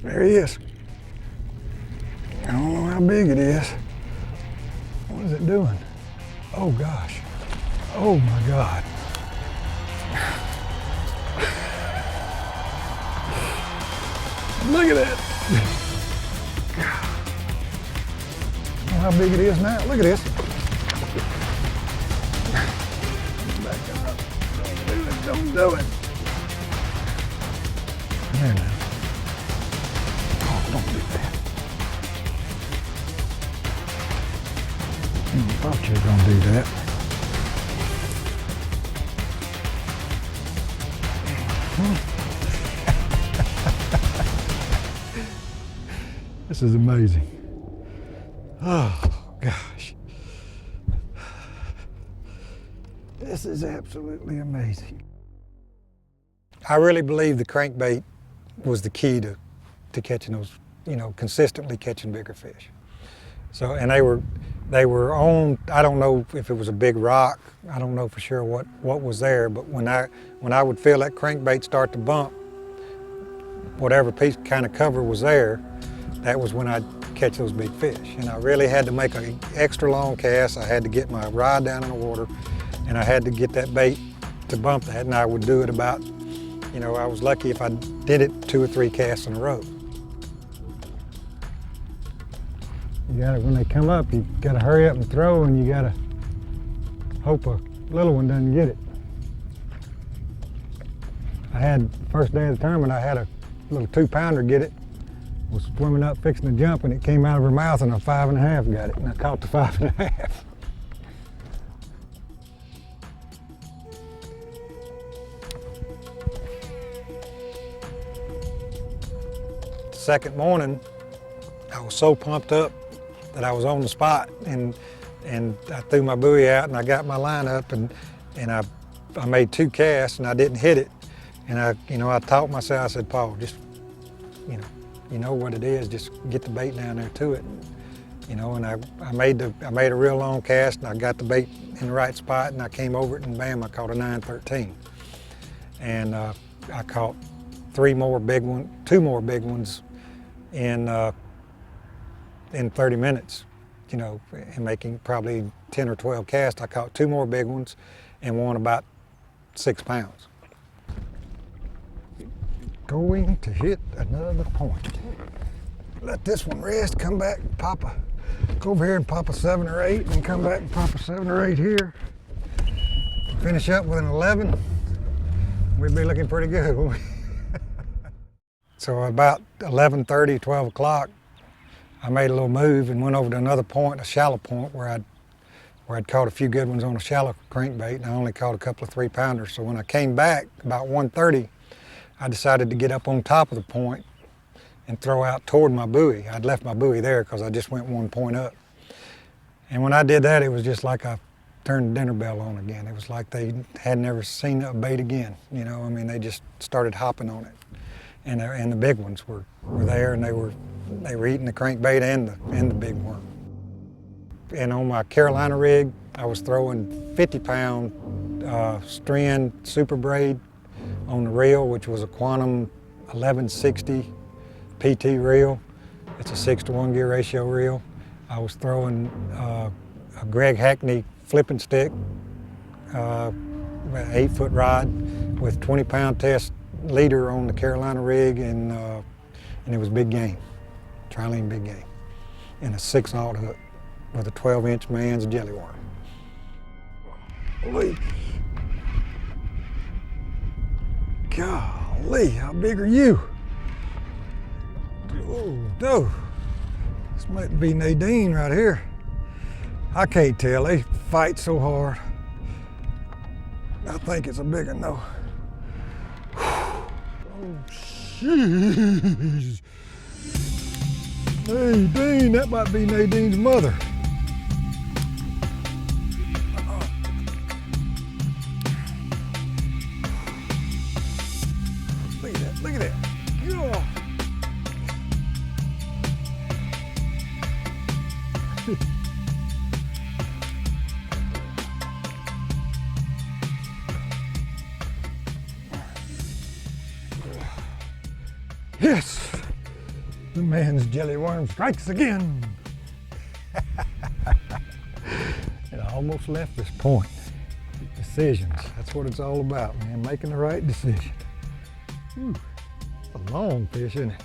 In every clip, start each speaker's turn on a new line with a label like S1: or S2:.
S1: There he is. I don't know how big it is. What is it doing? Oh gosh. Oh my God. Look at that. I don't know how big it is now. Look at this. Back that up. Don't do it. There now. Oh, don't do that. I thought you were going to do that. This is amazing. Oh, gosh. This is absolutely amazing. I really believe the crankbait was the key to catching those, consistently catching bigger fish. So, and they were on, I don't know if it was a big rock, I don't know for sure what was there, but when I would feel that crankbait start to bump, whatever piece kind of cover was there, that was when I'd catch those big fish. And I really had to make an extra long cast. I had to get my rod down in the water, and I had to get that bait to bump that, and I would do it about, I was lucky if I did it 2 or 3 casts in a row. You gotta, when they come up, you gotta hurry up and throw, and you gotta hope a little one doesn't get it. I had, first day of the tournament, I had a little 2-pounder get it. Was swimming up, fixing to jump, and it came out of her mouth, and a 5.5 got it, and I caught the 5.5. The second morning, I was so pumped up that I was on the spot, and I threw my buoy out, and I got my line up, and I made 2 casts, and I didn't hit it, and I taught myself. I said, Paul, just you know what it is, just get the bait down there to it. And I made a real long cast, and I got the bait in the right spot, and I came over it, and bam, I caught a 913. And I caught 2 more big ones in 30 minutes, and making probably 10 or 12 casts. I caught 2 more big ones and won about 6 pounds. Going to hit another point. Let this one rest, come back and go over here and pop a 7 or 8, and then come back and pop a 7 or 8 here. Finish up with an 11. We'd be looking pretty good, wouldn't we? So about 11:30, 12 o'clock, I made a little move and went over to another point, a shallow point, where I'd caught a few good ones on a shallow crankbait, and I only caught a couple of 3-pounders. So when I came back about 1:30, I decided to get up on top of the point and throw out toward my buoy. I'd left my buoy there because I just went 1 point up. And when I did that, it was just like I turned the dinner bell on again. It was like they had never seen a bait again. They just started hopping on it. And the big ones were there, and they were eating the crankbait and the big worm. And on my Carolina rig, I was throwing 50-pound strand super braid on the reel, which was a Quantum 1160 PT reel. It's a 6-to-1 gear ratio reel. I was throwing a Greg Hackney flipping stick, an 8-foot rod with 20-pound test leader on the Carolina rig, and it was big game, trilene big game, and a 6/0 hook with a 12-inch man's jelly worm. Holy. Golly, how big are you? Oh, no. This might be Nadine right here. I can't tell, they fight so hard. I think it's a big one though. Oh, jeez. Nadine, that might be Nadine's mother. Look at that, look at that. Yeah. Yes, The man's jelly worm strikes again. And I almost left this point. Decisions, that's what it's all about, man, making the right decision. Whew. It's a long fish, isn't it?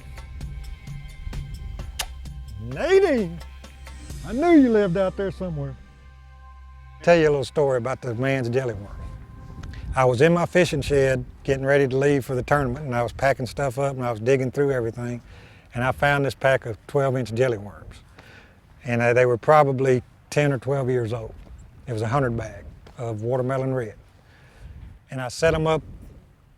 S1: Nadine, I knew you lived out there somewhere. Tell you a little story about the man's jelly worm. I was in my fishing shed getting ready to leave for the tournament, and I was packing stuff up and I was digging through everything, and I found this pack of 12-inch jelly worms. And they were probably 10 or 12 years old. It was a 100 bag of watermelon red. And I set them up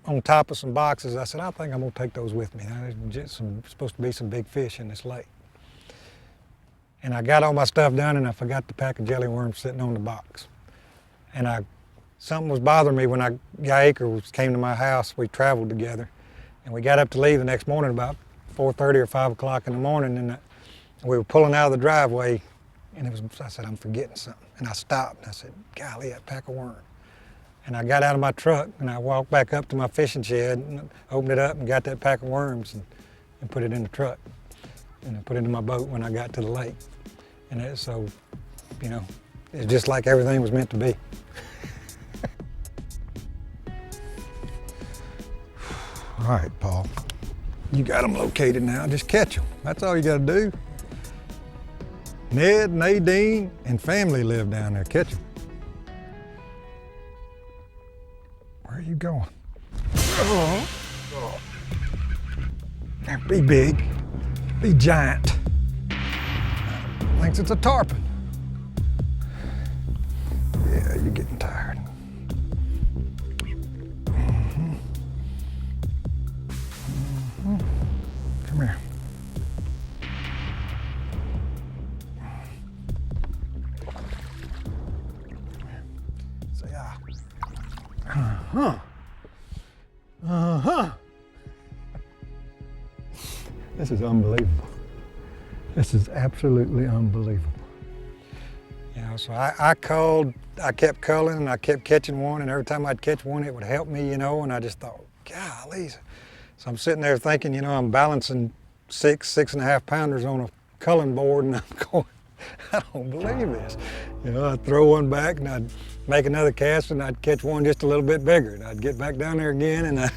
S1: on top of some boxes. I said, I think I'm gonna take those with me. There's supposed to be some big fish in this lake. And I got all my stuff done and I forgot the pack of jelly worms sitting on the box. And something was bothering me when Guy Aker came to my house. We traveled together. And we got up to leave the next morning about 4:30 or 5 o'clock in the morning, and we were pulling out of the driveway, and I said, I'm forgetting something. And I stopped and I said, golly, that pack of worms. And I got out of my truck and I walked back up to my fishing shed and opened it up and got that pack of worms and put it in the truck. And I put it in my boat when I got to the lake. And so, you know, it's just like everything was meant to be. All right, Paul, you got them located now, just catch them. That's all you gotta do. Ned, Nadine, and family live down there. Catch them. Where are you going? Oh. Be big. Be giant. Thinks it's a tarpon. Yeah, you're getting tired. Come here. Uh-huh. Uh-huh. This is unbelievable. This is absolutely unbelievable. You know, so I kept culling and I kept catching one, and every time I'd catch one, it would help me, you know, and I just thought, golly. So I'm sitting there thinking, you know, I'm balancing 6.5 pounders on a culling board, and I'm going, I don't believe this. You know, I'd throw one back and I'd make another cast and I'd catch one just a little bit bigger. And I'd get back down there again and I'd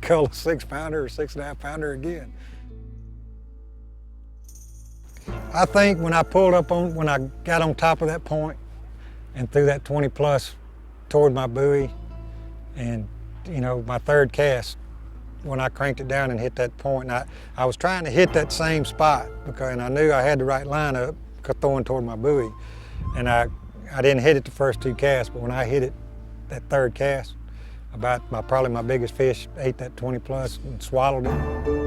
S1: cull a 6-pounder or 6.5 pounder again. I think when I got on top of that point and threw that 20 plus toward my buoy, and you know, my third cast, when I cranked it down and hit that point, and I was trying to hit that same spot and I knew I had the right line up throwing toward my buoy, and I didn't hit it the first 2 casts, but when I hit it that third cast, probably my biggest fish ate that 20 plus and swallowed it.